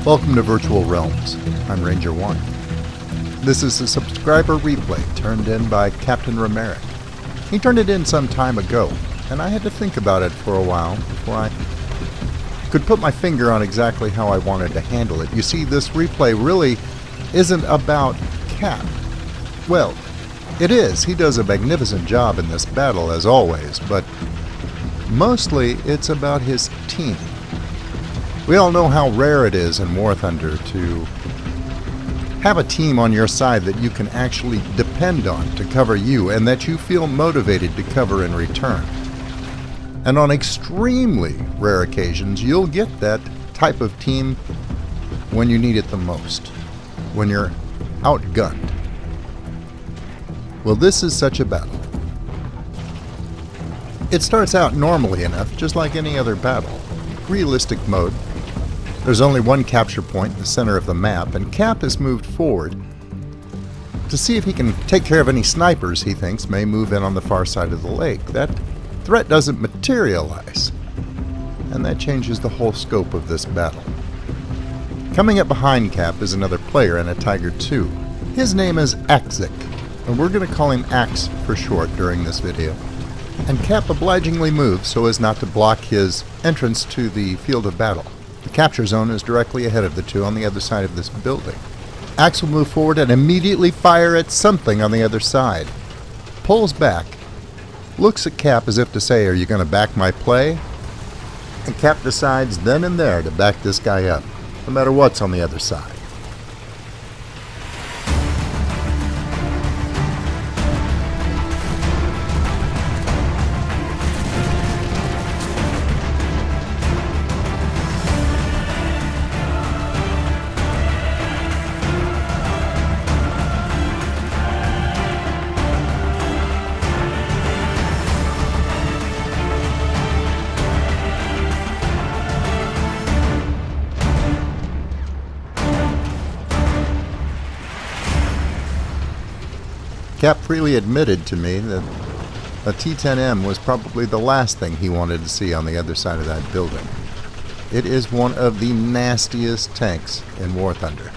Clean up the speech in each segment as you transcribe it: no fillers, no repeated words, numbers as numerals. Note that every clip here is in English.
Welcome to Virtual Realms. I'm Ranger 1. This is a subscriber replay turned in by Captain Romeric. He turned it in some time ago, and I had to think about it for a while before I could put my finger on exactly how I wanted to handle it. You see, this replay really isn't about Cap. Well, it is. He does a magnificent job in this battle, as always, but mostly it's about his team. We all know how rare it is in War Thunder to have a team on your side that you can actually depend on to cover you and that you feel motivated to cover in return. And on extremely rare occasions, you'll get that type of team when you need it the most, when you're outgunned. Well, this is such a battle. It starts out normally enough, just like any other battle. Realistic mode. There's only one capture point in the center of the map, and Cap has moved forward to see if he can take care of any snipers he thinks may move in on the far side of the lake. That threat doesn't materialize, and that changes the whole scope of this battle. Coming up behind Cap is another player and a Tiger 2. His name is Axic, and we're going to call him Axe for short during this video. And Cap obligingly moves so as not to block his entrance to the field of battle. The capture zone is directly ahead of the two on the other side of this building. Axe will move forward and immediately fire at something on the other side. Pulls back, looks at Cap as if to say, "Are you going to back my play?" And Cap decides then and there to back this guy up, no matter what's on the other side. Cap freely admitted to me that a T-10M was probably the last thing he wanted to see on the other side of that building. It is one of the nastiest tanks in War Thunder.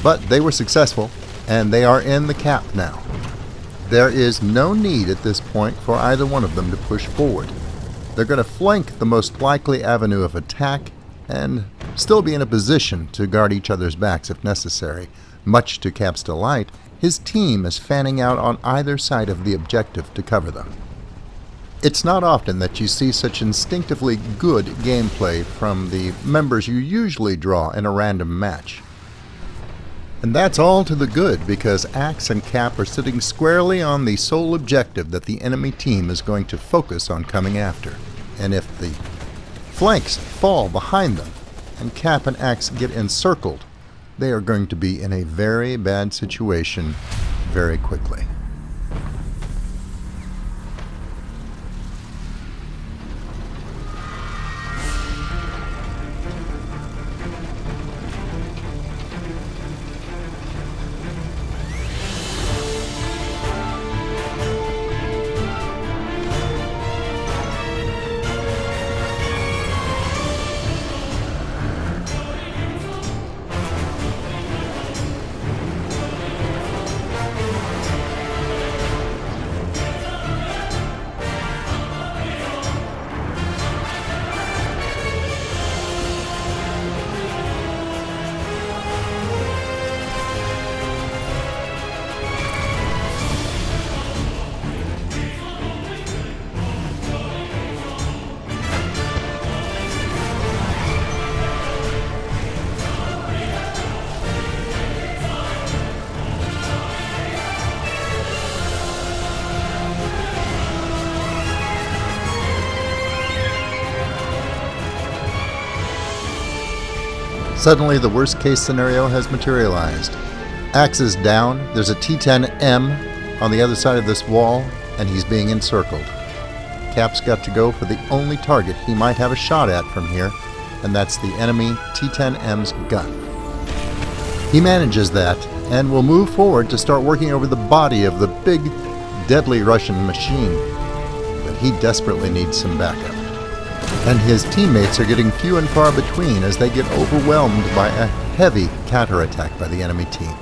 But they were successful, and they are in the Cap now. There is no need at this point for either one of them to push forward. They're going to flank the most likely avenue of attack and still be in a position to guard each other's backs if necessary. Much to Cap's delight, his team is fanning out on either side of the objective to cover them. It's not often that you see such instinctively good gameplay from the members you usually draw in a random match. And that's all to the good, because Axe and Cap are sitting squarely on the sole objective that the enemy team is going to focus on coming after. And if the flanks fall behind them and Cap and Axe get encircled, they are going to be in a very bad situation very quickly. Suddenly, the worst-case scenario has materialized. Axe is down, there's a T-10M on the other side of this wall, and he's being encircled. Cap's got to go for the only target he might have a shot at from here, and that's the enemy T-10M's gun. He manages that, and will move forward to start working over the body of the big, deadly Russian machine. But he desperately needs some backup. and his teammates are getting few and far between as they get overwhelmed by a heavy counterattack by the enemy team.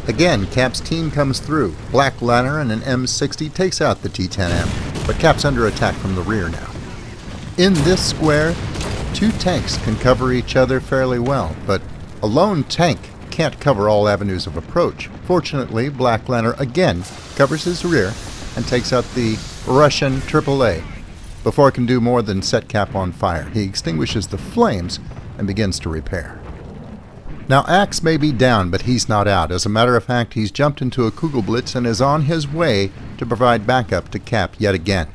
Again, Cap's team comes through. Black Lantern and an M60 takes out the T-10M, but Cap's under attack from the rear now. In this square, two tanks can cover each other fairly well, but a lone tank can't cover all avenues of approach. Fortunately, Black Lantern again covers his rear and takes out the Russian AAA before it can do more than set Cap on fire. He extinguishes the flames and begins to repair. Now, Axe may be down, but he's not out. As a matter of fact, he's jumped into a Kugelblitz and is on his way to provide backup to Cap yet again.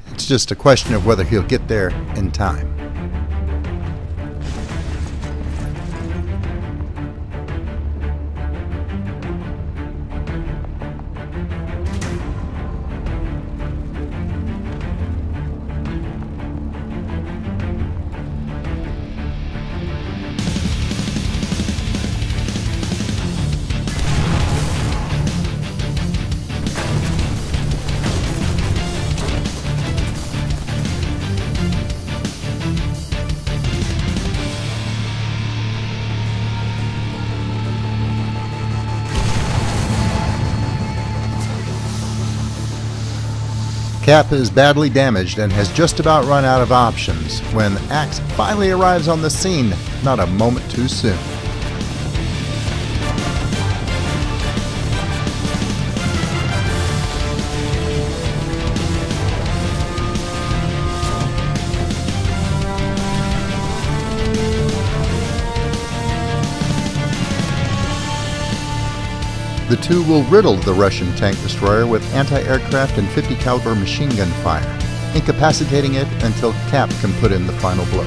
It's just a question of whether he'll get there in time. Cap is badly damaged and has just about run out of options when Axe finally arrives on the scene, not a moment too soon. The two will riddle the Russian tank destroyer with anti-aircraft and 50 caliber machine gun fire, incapacitating it until Cap can put in the final blow.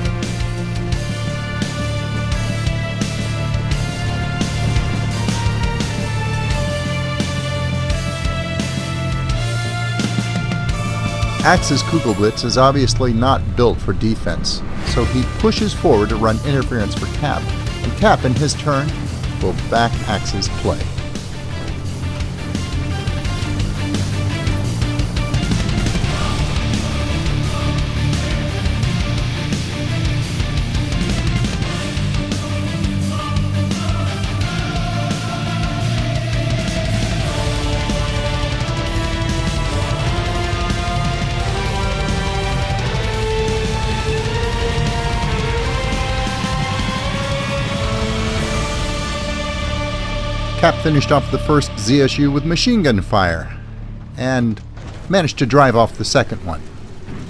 Axe's Kugelblitz is obviously not built for defense, so he pushes forward to run interference for Cap, and Cap in his turn will back Axe's play. Cap finished off the first ZSU with machine gun fire, and managed to drive off the second one,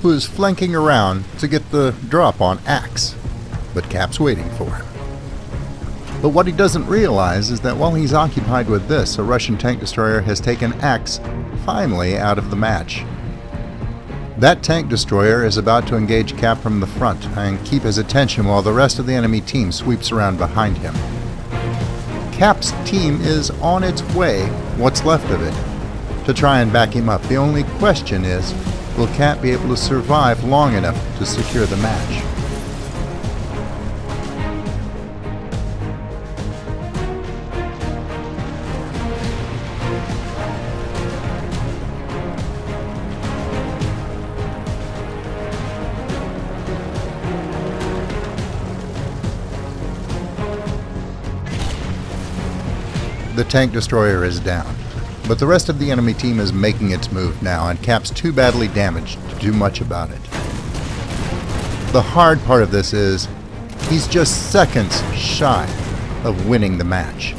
who is flanking around to get the drop on Axe, but Cap's waiting for him. But what he doesn't realize is that while he's occupied with this, a Russian tank destroyer has taken Axe finally out of the match. That tank destroyer is about to engage Cap from the front and keep his attention while the rest of the enemy team sweeps around behind him. Cap's team is on its way, what's left of it, to try and back him up. The only question is, will Cap be able to survive long enough to secure the match? The tank destroyer is down, but the rest of the enemy team is making its move now, and Cap's too badly damaged to do much about it. The hard part of this is, he's just seconds shy of winning the match.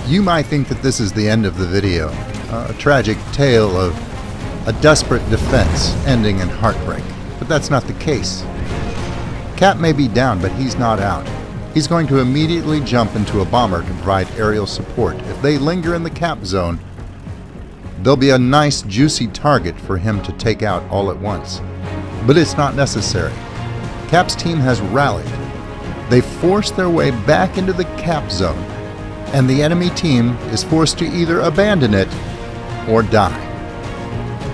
You might think that this is the end of the video, a tragic tale of a desperate defense ending in heartbreak, but that's not the case. Cap may be down, but he's not out. He's going to immediately jump into a bomber to provide aerial support. If they linger in the Cap zone, there'll be a nice juicy target for him to take out all at once. But it's not necessary. Cap's team has rallied. They force their way back into the Cap zone, and the enemy team is forced to either abandon it or die.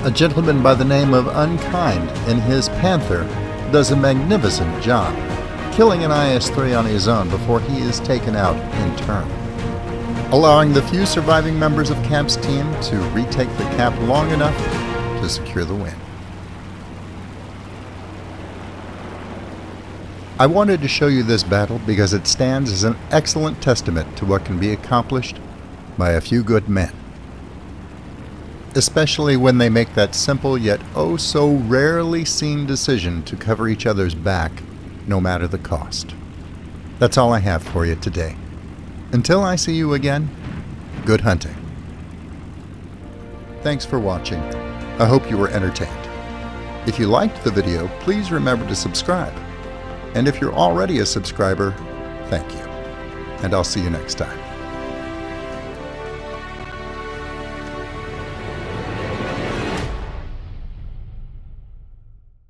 A gentleman by the name of Unkind in his Panther does a magnificent job, killing an IS-3 on his own before he is taken out in turn, allowing the few surviving members of Cap's team to retake the Cap long enough to secure the win. I wanted to show you this battle because it stands as an excellent testament to what can be accomplished by a few good men, especially when they make that simple yet oh so rarely seen decision to cover each other's back no matter the cost. That's all I have for you today. Until I see you again, good hunting. Thanks for watching. I hope you were entertained. If you liked the video, please remember to subscribe. And if you're already a subscriber, thank you. And I'll see you next time.